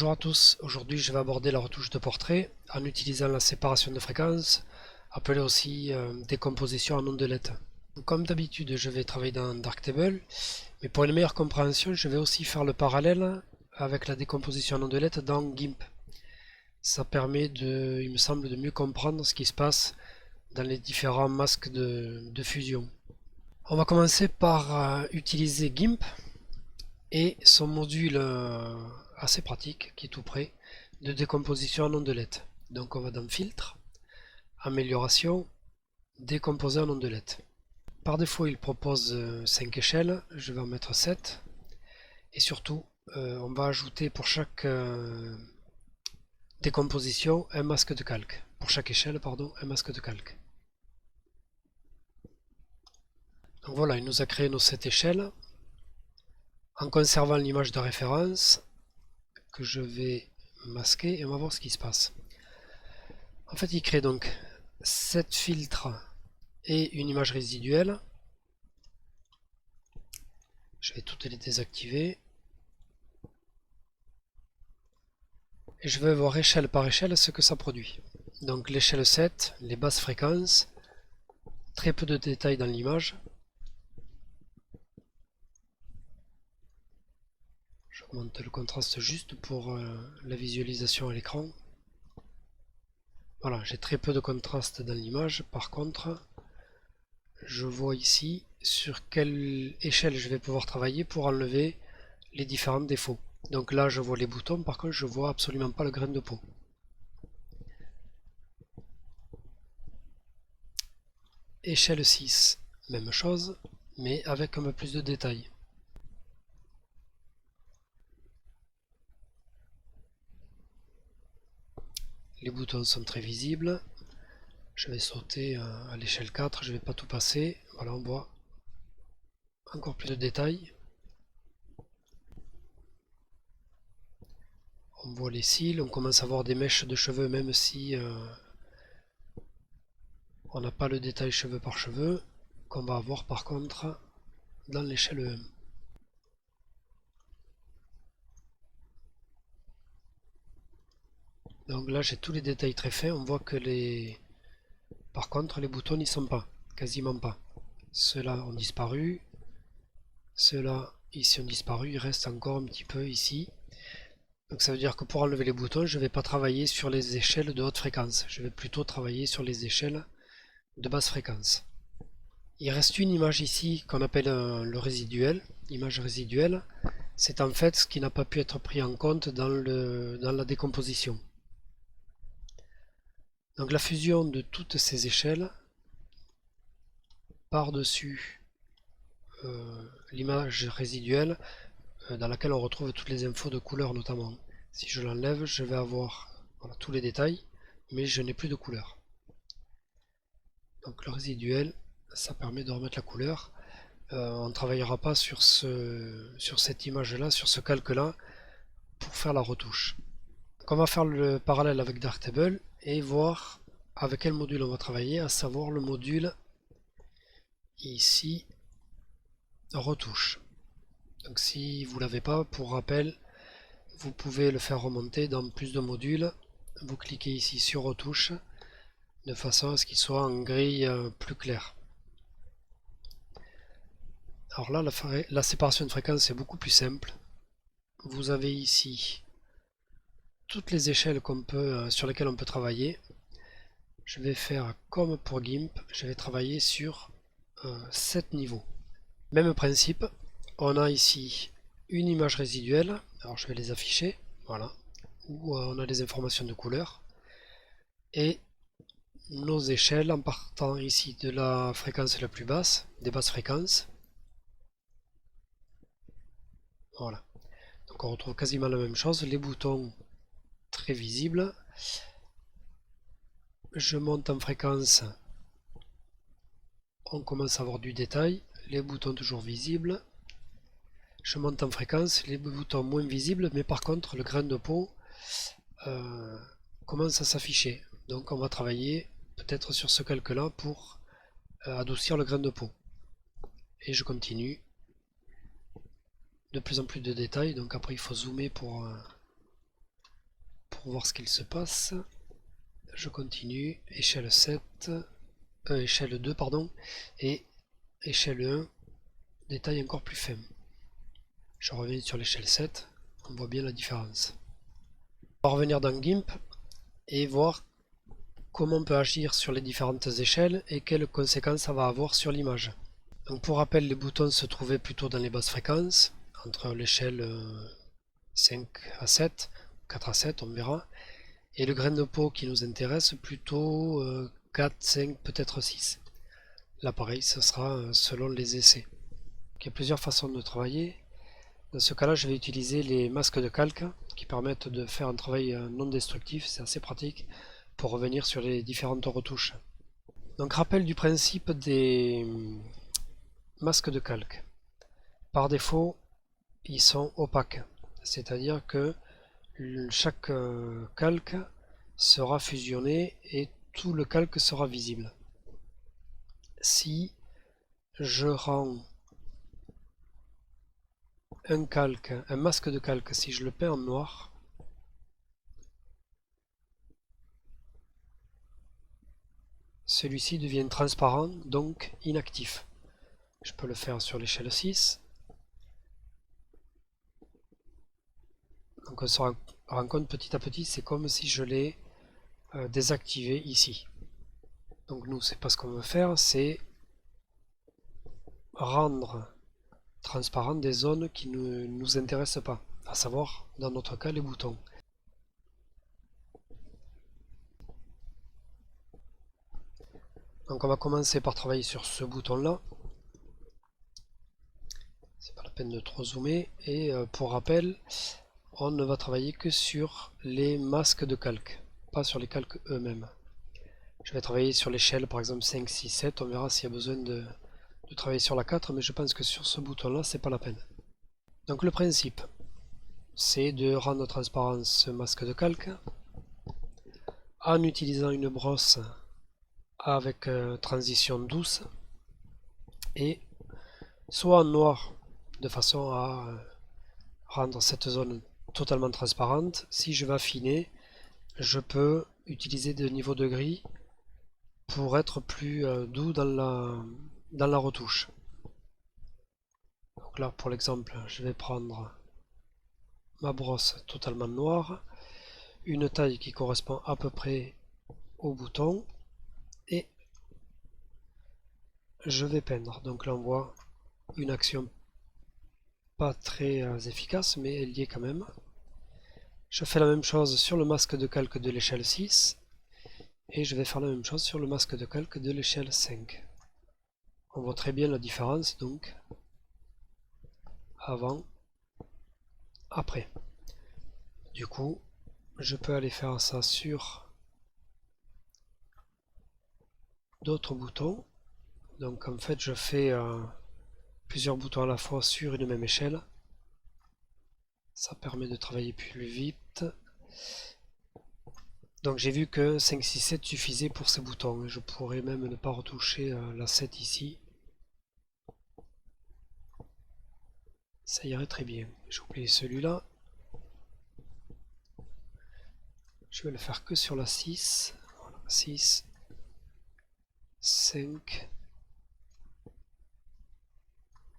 Bonjour à tous, aujourd'hui je vais aborder la retouche de portrait en utilisant la séparation de fréquences, appelée aussi décomposition en ondelettes. Comme d'habitude je vais travailler dans Darktable, mais pour une meilleure compréhension je vais aussi faire le parallèle avec la décomposition en ondelettes dans GIMP. Ça permet il me semble, de mieux comprendre ce qui se passe dans les différents masques de fusion. On va commencer par utiliser GIMP et son module assez pratique qui est tout prêt de décomposition en ondelettes. Donc on va dans filtre, amélioration, décomposer en ondelettes. Par défaut il propose 5 échelles, je vais en mettre 7 et surtout on va ajouter pour chaque décomposition un masque de calque. Pour chaque échelle, pardon, un masque de calque. Donc voilà, il nous a créé nos 7 échelles en conservant l'image de référence que je vais masquer et on va voir ce qui se passe. En fait, il crée donc 7 filtres et une image résiduelle. Je vais toutes les désactiver. Et je vais voir échelle par échelle ce que ça produit. Donc l'échelle 7, les basses fréquences, très peu de détails dans l'image. J'augmente le contraste juste pour la visualisation à l'écran. Voilà, j'ai très peu de contraste dans l'image. Par contre, je vois ici sur quelle échelle je vais pouvoir travailler pour enlever les différents défauts. Donc là, je vois les boutons, par contre, je vois absolument pas le grain de peau. Échelle 6, même chose, mais avec un peu plus de détails. Les boutons sont très visibles. Je vais sauter à l'échelle 4, je ne vais pas tout passer. Voilà, on voit encore plus de détails. On voit les cils, on commence à voir des mèches de cheveux même si on n'a pas le détail cheveux par cheveux qu'on va avoir par contre dans l'échelle 1. Donc là j'ai tous les détails très fins, on voit que par contre les boutons n'y sont pas, quasiment pas. Ceux-là ont disparu, ceux-là ici ont disparu, il reste encore un petit peu ici. Donc ça veut dire que pour enlever les boutons, je ne vais pas travailler sur les échelles de haute fréquence, je vais plutôt travailler sur les échelles de basse fréquence. Il reste une image ici qu'on appelle le résiduel, image résiduelle. C'est en fait ce qui n'a pas pu être pris en compte dans la décomposition. Donc la fusion de toutes ces échelles par-dessus l'image résiduelle dans laquelle on retrouve toutes les infos de couleur notamment. Si je l'enlève, je vais avoir voilà, tous les détails, mais je n'ai plus de couleur. Donc le résiduel, ça permet de remettre la couleur. On ne travaillera pas sur cette image là, sur ce calque là, pour faire la retouche. Donc on va faire le parallèle avec Darktable et voir avec quel module on va travailler, à savoir le module ici retouche. Donc si vous ne l'avez pas, pour rappel, vous pouvez le faire remonter dans plus de modules. Vous cliquez ici sur retouche de façon à ce qu'il soit en grille plus claire. Alors là, la séparation de fréquences est beaucoup plus simple. Vous avez ici toutes les échelles sur lesquelles on peut travailler. Je vais faire comme pour GIMP, je vais travailler sur 7 niveaux. Même principe, on a ici une image résiduelle, alors je vais les afficher, voilà, où on a des informations de couleur, et nos échelles en partant ici de la fréquence la plus basse, des basses fréquences. Voilà. Donc on retrouve quasiment la même chose, les boutons très visibles. Je monte en fréquence, on commence à avoir du détail, les boutons toujours visibles. Je monte en fréquence, les boutons moins visibles, mais par contre le grain de peau commence à s'afficher. Donc on va travailler peut-être sur ce calque là pour adoucir le grain de peau. Et je continue. De plus en plus de détails, donc après il faut zoomer pour pour voir ce qu'il se passe. Je continue, échelle 7, échelle 2 pardon, et échelle 1, détail encore plus fin. Je reviens sur l'échelle 7, on voit bien la différence. On va revenir dans GIMP et voir comment on peut agir sur les différentes échelles et quelles conséquences ça va avoir sur l'image. Donc pour rappel, les boutons se trouvaient plutôt dans les basses fréquences, entre l'échelle 5 à 7, 4 à 7 on verra, et le grain de peau qui nous intéresse plutôt 4, 5, peut-être 6. Là pareil, ce sera selon les essais. Il y a plusieurs façons de travailler. Dans ce cas là, je vais utiliser les masques de calque qui permettent de faire un travail non destructif, c'est assez pratique pour revenir sur les différentes retouches. Donc rappel du principe des masques de calque. Par défaut, ils sont opaques, c'est-à-dire que chaque calque sera fusionné et tout le calque sera visible. Si je rends un masque de calque, si je le peins en noir, celui-ci devient transparent, donc inactif. Je peux le faire sur l'échelle 6. Donc on se rend compte petit à petit, c'est comme si je l'ai désactivé ici. Donc nous, c'est pas ce qu'on veut faire, c'est rendre transparent des zones qui ne nous intéressent pas, à savoir, dans notre cas, les boutons. Donc on va commencer par travailler sur ce bouton-là. C'est pas la peine de trop zoomer. Et pour rappel, on ne va travailler que sur les masques de calque, pas sur les calques eux-mêmes. Je vais travailler sur l'échelle par exemple 5, 6, 7, on verra s'il y a besoin de travailler sur la 4, mais je pense que sur ce bouton là c'est pas la peine. Donc le principe c'est de rendre transparent ce masque de calque en utilisant une brosse avec transition douce et soit en noir de façon à rendre cette zone totalement transparente. Si je veux affiner, je peux utiliser des niveaux de gris pour être plus doux dans la retouche. Donc là pour l'exemple, je vais prendre ma brosse totalement noire, une taille qui correspond à peu près au bouton et je vais peindre. Donc là on voit une action pas très efficace mais elle y est quand même. Je fais la même chose sur le masque de calque de l'échelle 6 et je vais faire la même chose sur le masque de calque de l'échelle 5. On voit très bien la différence donc avant, après. Du coup, je peux aller faire ça sur d'autres boutons. Donc en fait, je fais plusieurs boutons à la fois sur une même échelle. Ça permet de travailler plus vite. Donc j'ai vu que 5, 6, 7 suffisait pour ces boutons. Je pourrais même ne pas retoucher la 7 ici. Ça irait très bien. J'ai oublié celui-là. Je vais le faire que sur la 6. Voilà, 6, 5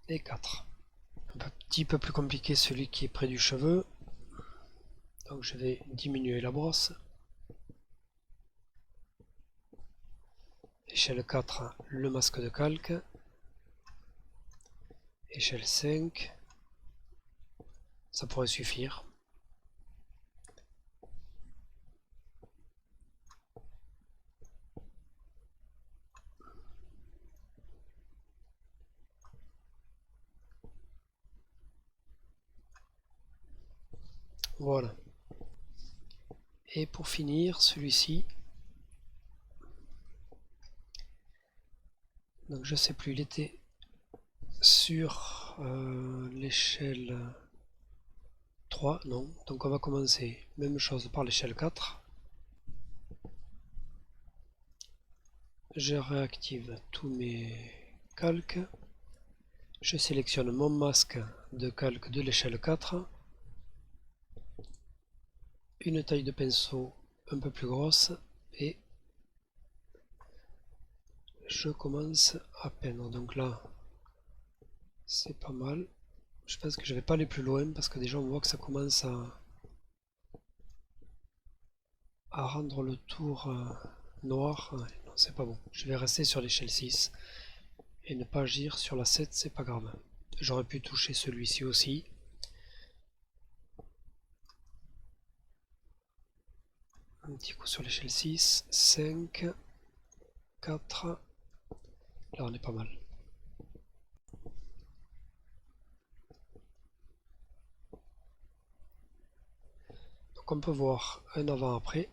et 4. Un petit peu plus compliqué celui qui est près du cheveu. Donc je vais diminuer la brosse. Échelle 4, le masque de calque. Échelle 5. Ça pourrait suffire. Voilà. Et pour finir, celui-ci. Donc je sais plus, il était sur l'échelle 3, non. Donc on va commencer, même chose par l'échelle 4. Je réactive tous mes calques. Je sélectionne mon masque de calque de l'échelle 4. une taille de pinceau un peu plus grosse et je commence à peindre. Donc là, c'est pas mal. Je pense que je vais pas aller plus loin parce que déjà on voit que ça commence à rendre le tour noir. Non, c'est pas bon. Je vais rester sur l'échelle 6 et ne pas agir sur la 7, c'est pas grave. J'aurais pu toucher celui-ci aussi. Un petit coup sur l'échelle 6, 5, 4. Là on est pas mal. Donc on peut voir un avant-après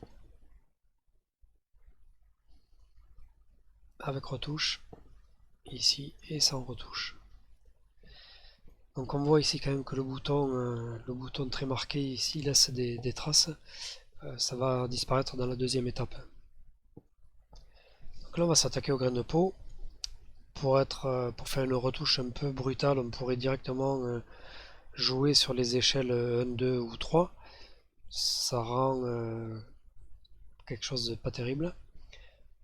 avec retouche ici et sans retouche. Donc on voit ici quand même que le bouton très marqué ici laisse des traces. Ça va disparaître dans la deuxième étape. Donc là on va s'attaquer au grain de peau. Pour faire une retouche un peu brutale, on pourrait directement jouer sur les échelles 1, 2 ou 3. Ça rend quelque chose de pas terrible.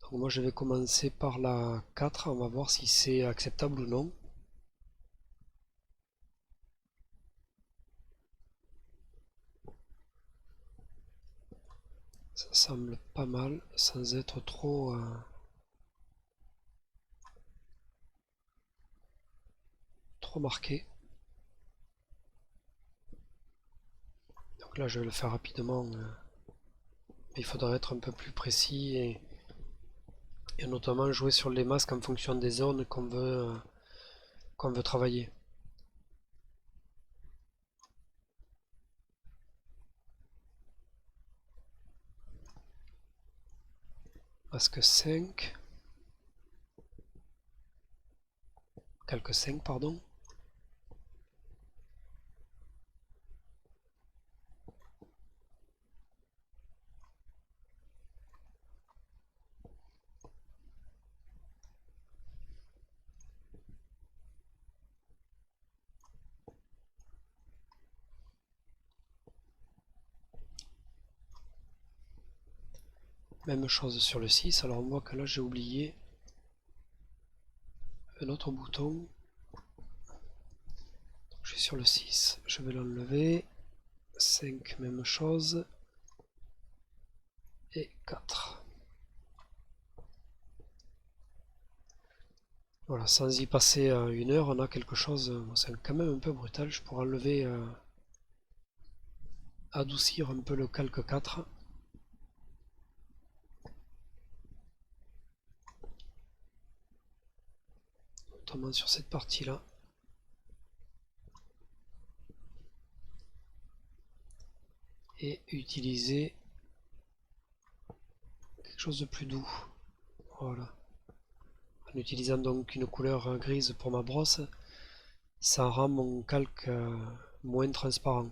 Donc moi je vais commencer par la 4, on va voir si c'est acceptable ou non. Ça semble pas mal, sans être trop marqué. Donc là je vais le faire rapidement, mais il faudra être un peu plus précis et notamment jouer sur les masques en fonction des zones qu'on veut travailler. Masque 5, calque 5 pardon. Même chose sur le 6, alors on voit que là j'ai oublié un autre bouton. Donc, je suis sur le 6, je vais l'enlever. 5, même chose. Et 4. Voilà, sans y passer 1 heure, on a quelque chose, c'est quand même un peu brutal. Je pourrais enlever, adoucir un peu le calque 4. Notamment sur cette partie-là. Et utiliser quelque chose de plus doux. Voilà. En utilisant donc une couleur grise pour ma brosse, ça rend mon calque moins transparent.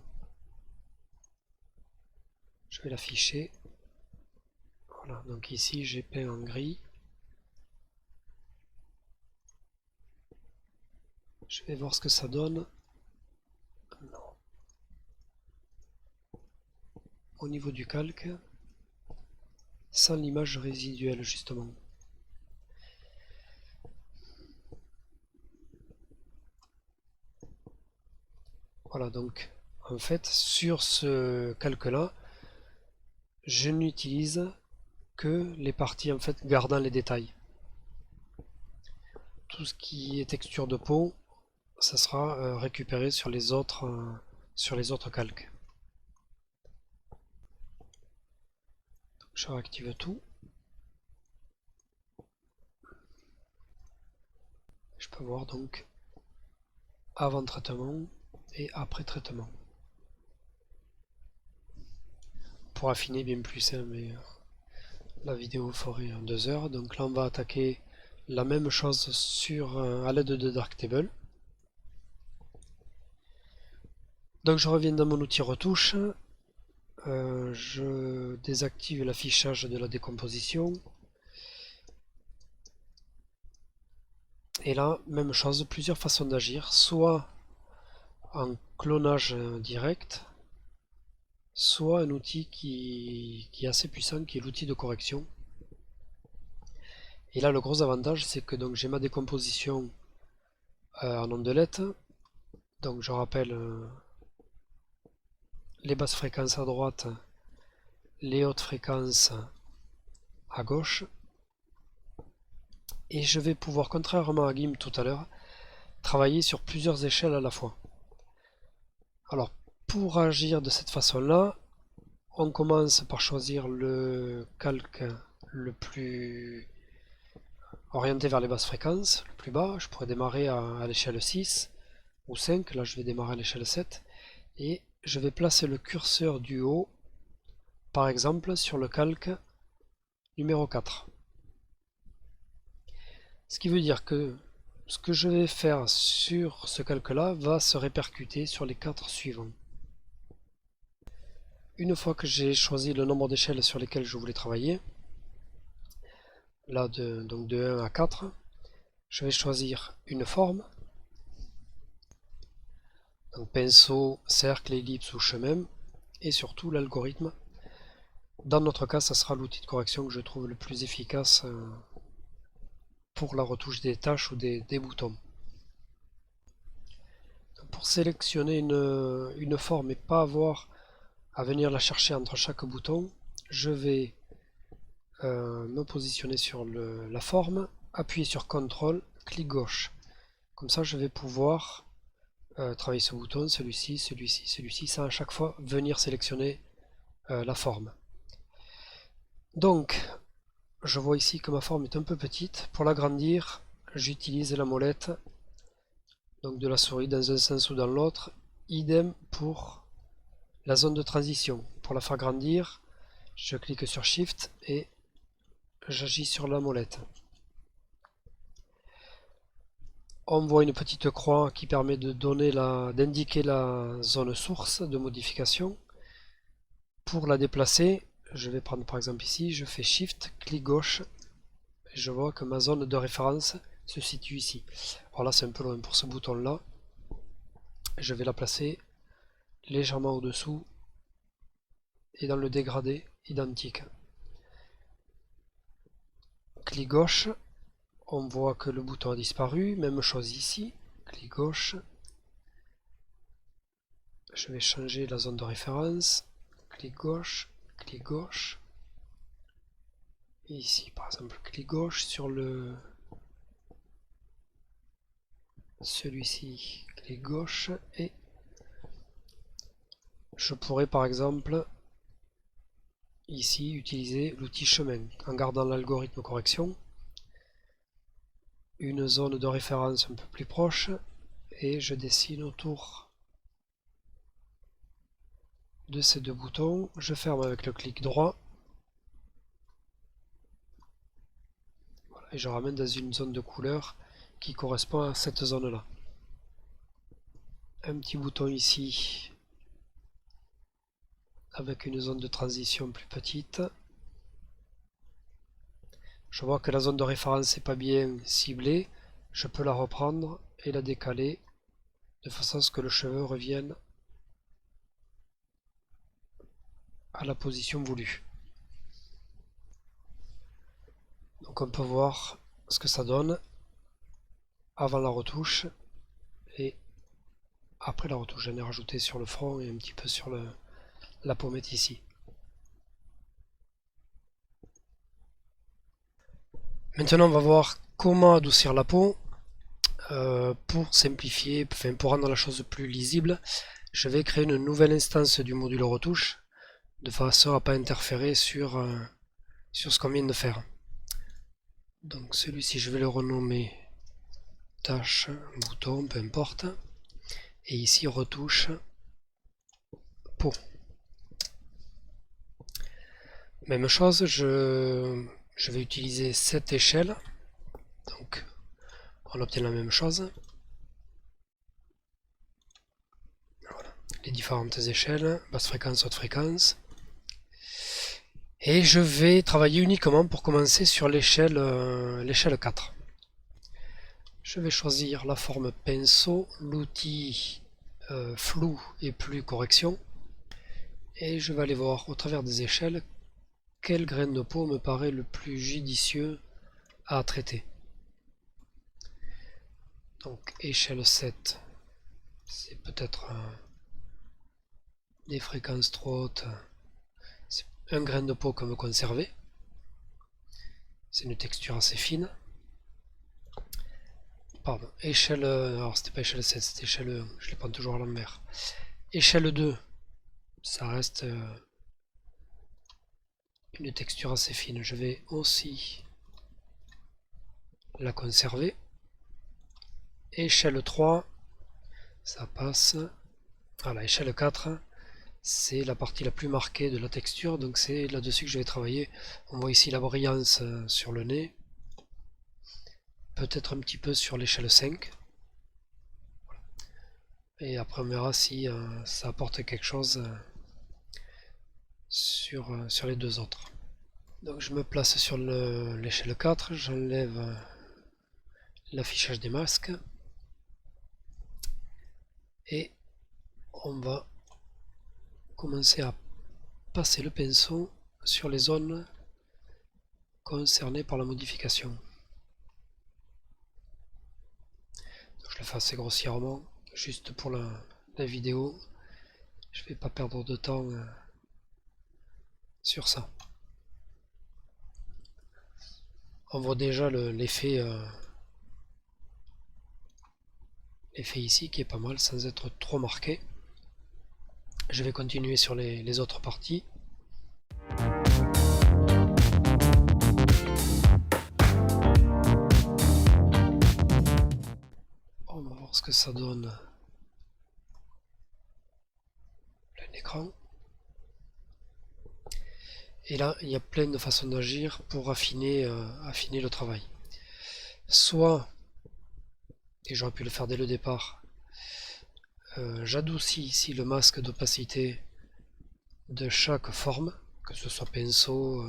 Je vais l'afficher. Voilà, donc ici j'ai peint en gris. Je vais voir ce que ça donne. Non. Au niveau du calque, sans l'image résiduelle justement. Voilà, donc en fait sur ce calque là, je n'utilise que les parties en fait gardant les détails. Tout ce qui est texture de peau, ça sera récupéré sur les autres calques. Donc, je réactive tout. Je peux voir donc avant traitement et après traitement. Pour affiner bien plus, hein, mais la vidéo ferait 2 heures. Donc là on va attaquer la même chose à l'aide de Darktable. Donc je reviens dans mon outil retouche, je désactive l'affichage de la décomposition. Et là, même chose, plusieurs façons d'agir, soit en clonage direct, soit un outil qui est assez puissant, qui est l'outil de correction. Et là, le gros avantage, c'est que donc j'ai ma décomposition en ondelette. Donc je rappelle les basses fréquences à droite, les hautes fréquences à gauche. Et je vais pouvoir, contrairement à GIMP tout à l'heure, travailler sur plusieurs échelles à la fois. Alors, pour agir de cette façon-là, on commence par choisir le calque le plus orienté vers les basses fréquences, le plus bas. Je pourrais démarrer à l'échelle 6 ou 5, là je vais démarrer à l'échelle 7, et je vais placer le curseur du haut, par exemple, sur le calque numéro 4. Ce qui veut dire que ce que je vais faire sur ce calque-là va se répercuter sur les 4 suivants. Une fois que j'ai choisi le nombre d'échelles sur lesquelles je voulais travailler, là donc de 1 à 4, je vais choisir une forme, donc pinceau, cercle, ellipse ou chemin, et surtout l'algorithme. Dans notre cas, ça sera l'outil de correction que je trouve le plus efficace pour la retouche des tâches ou des boutons. Donc pour sélectionner une forme et pas avoir à venir la chercher entre chaque bouton, je vais me positionner sur la forme, appuyer sur CTRL, clic gauche. Comme ça, je vais pouvoir travailler ce bouton, celui-ci, celui-ci, celui-ci, sans à chaque fois venir sélectionner la forme. Donc, je vois ici que ma forme est un peu petite. Pour l'agrandir, j'utilise la molette donc de la souris dans un sens ou dans l'autre. Idem pour la zone de transition. Pour la faire grandir, je clique sur Shift et j'agis sur la molette. On voit une petite croix qui permet d'indiquer la zone source de modification. Pour la déplacer, je vais prendre par exemple ici, je fais Shift, clic gauche, et je vois que ma zone de référence se situe ici. Alors là c'est un peu loin pour ce bouton là. Je vais la placer légèrement au-dessous et dans le dégradé identique. Clic gauche, on voit que le bouton a disparu, même chose ici, clic gauche, je vais changer la zone de référence, clic gauche, et ici par exemple clic gauche sur celui-ci, clic gauche, et je pourrais par exemple ici utiliser l'outil chemin en gardant l'algorithme correction, une zone de référence un peu plus proche, et je dessine autour de ces deux boutons, je ferme avec le clic droit, voilà, et je ramène dans une zone de couleur qui correspond à cette zone là. Un petit bouton ici avec une zone de transition plus petite. Je vois que la zone de référence n'est pas bien ciblée, je peux la reprendre et la décaler de façon à ce que le cheveu revienne à la position voulue. Donc on peut voir ce que ça donne avant la retouche et après la retouche. J'en ai rajouté sur le front et un petit peu sur la pommette ici. Maintenant on va voir comment adoucir la peau. Pour simplifier, enfin pour rendre la chose plus lisible, je vais créer une nouvelle instance du module retouche de façon à ne pas interférer sur ce qu'on vient de faire. Donc celui-ci je vais le renommer tâche, bouton, peu importe, et ici retouche peau. Même chose, je vais utiliser cette échelle, donc on obtient la même chose. Voilà, les différentes échelles, basse fréquence, haute fréquence. Et je vais travailler uniquement pour commencer sur l'échelle 4. Je vais choisir la forme pinceau, l'outil flou et plus correction. Et je vais aller voir au travers des échelles quel grain de peau me paraît le plus judicieux à traiter. Donc échelle 7, c'est peut-être des fréquences trop hautes. C'est un grain de peau qu'on veut conserver. C'est une texture assez fine. Pardon, échelle... alors c'était pas échelle 7, c'était échelle 1, je les prends toujours à l'envers. Échelle 2, ça reste une texture assez fine. Je vais aussi la conserver. Échelle 3, ça passe. Voilà, échelle 4, c'est la partie la plus marquée de la texture, donc c'est là-dessus que je vais travailler. On voit ici la brillance sur le nez. Peut-être un petit peu sur l'échelle 5. Et après on verra si ça apporte quelque chose sur les deux autres. Donc je me place sur l'échelle 4, j'enlève l'affichage des masques. Et on va commencer à passer le pinceau sur les zones concernées par la modification. Donc je le fais assez grossièrement, juste pour la vidéo. Je ne vais pas perdre de temps sur ça. On voit déjà l'effet ici qui est pas mal sans être trop marqué. Je vais continuer sur les autres parties. On va voir ce que ça donne plein écran. Et là, il y a plein de façons d'agir pour affiner le travail. Soit, et j'aurais pu le faire dès le départ, j'adoucis ici le masque d'opacité de chaque forme, que ce soit pinceau,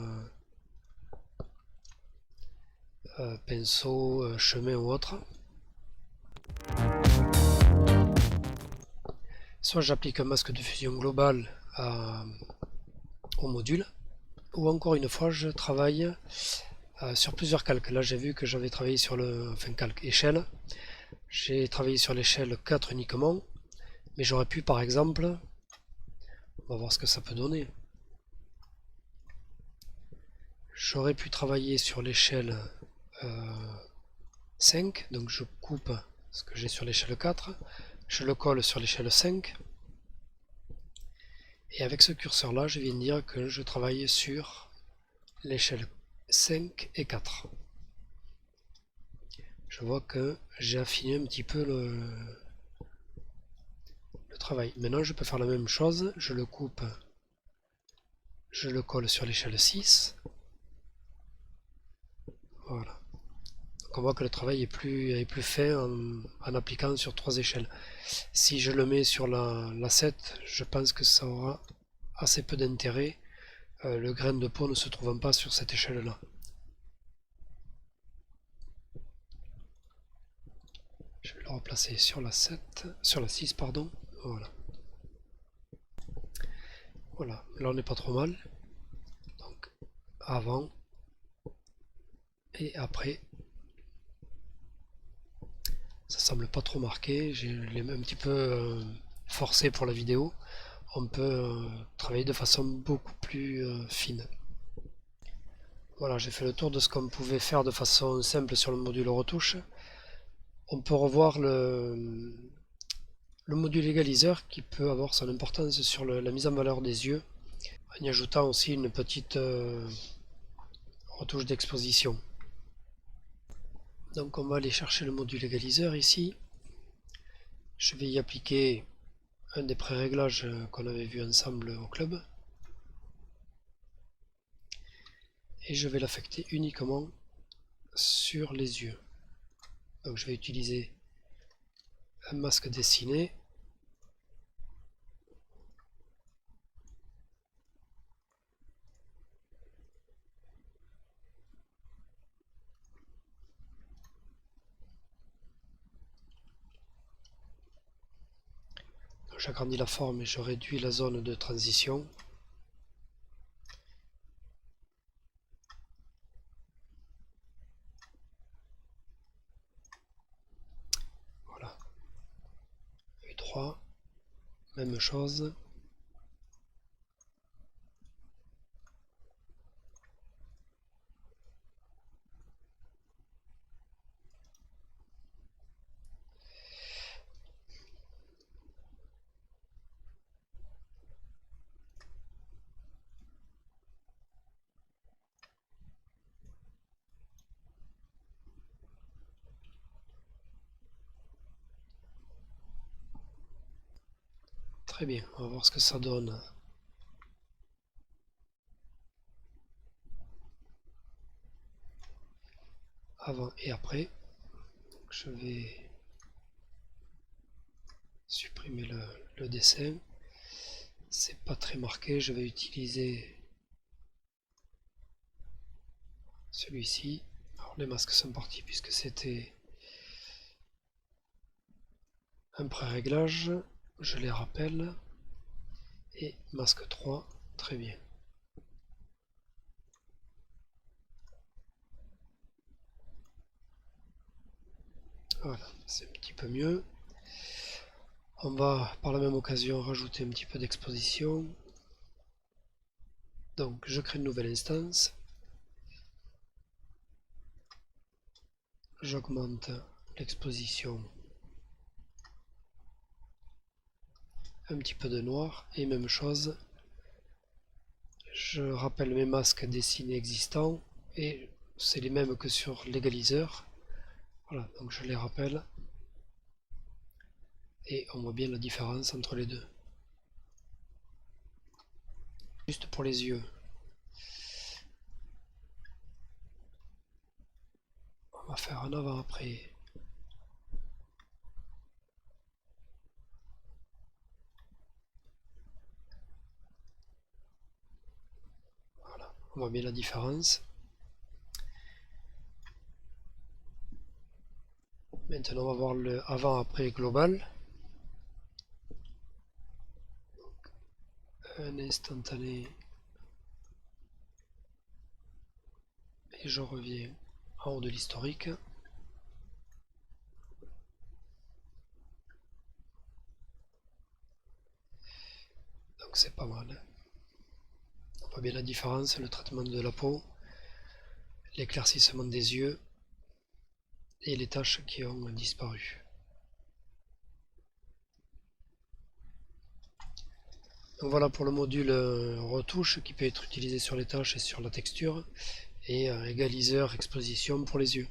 chemin ou autre. Soit j'applique un masque de fusion global au module, ou encore une fois je travaille sur plusieurs calques. Là j'ai vu que j'avais travaillé sur calque échelle. J'ai travaillé sur l'échelle 4 uniquement, mais j'aurais pu par exemple, on va voir ce que ça peut donner. J'aurais pu travailler sur l'échelle 5, donc je coupe ce que j'ai sur l'échelle 4, je le colle sur l'échelle 5, et avec ce curseur là je viens de dire que je travaille sur l'échelle 5 et 4. Je vois que j'ai affiné un petit peu le travail. Maintenant je peux faire la même chose, je le coupe, je le colle sur l'échelle 6. Voilà. Donc on voit que le travail est plus fait en appliquant sur 3 échelles. Si je le mets sur la 7, je pense que ça aura assez peu d'intérêt. Le grain de peau ne se trouvant pas sur cette échelle-là. Je vais le replacer sur la 7, sur la 6, pardon. Voilà. Voilà, là on n'est pas trop mal. Donc avant et après. Ça semble pas trop marqué, je l'ai un petit peu forcé pour la vidéo. On peut travailler de façon beaucoup plus fine. Voilà, j'ai fait le tour de ce qu'on pouvait faire de façon simple sur le module retouche. On peut revoir le module égaliseur qui peut avoir son importance sur la mise en valeur des yeux, en y ajoutant aussi une petite retouche d'exposition. Donc on va aller chercher le module égaliseur ici. Je vais y appliquer un des pré-réglages qu'on avait vu ensemble au club. Et je vais l'affecter uniquement sur les yeux. Donc je vais utiliser un masque dessiné. j'agrandis la forme et je réduis la zone de transition. Voilà. Œil droit, même chose. Très bien, on va voir ce que ça donne avant et après. Je vais supprimer le dessin. C'est pas très marqué, je vais utiliser celui-ci. Alors les masques sont partis puisque c'était un pré-réglage. Je les rappelle. Et masque 3, très bien. Voilà, c'est un petit peu mieux. On va par la même occasion rajouter un petit peu d'exposition. Donc je crée une nouvelle instance. J'augmente l'exposition. Un petit peu de noir. Et même chose. Je rappelle mes masques dessinés existants. Et c'est les mêmes que sur l'égaliseur. Voilà, donc je les rappelle. Et on voit bien la différence entre les deux. Juste pour les yeux. On va faire un avant-après. Voilà, on voit bien la différence. Maintenant on va voir le avant-après global. Un instantané. Et je reviens en haut de l'historique. Donc c'est pas mal. On voit bien la différence, le traitement de la peau, l'éclaircissement des yeux et les taches qui ont disparu. Donc voilà pour le module retouche qui peut être utilisé sur les taches et sur la texture, et égaliseur exposition pour les yeux.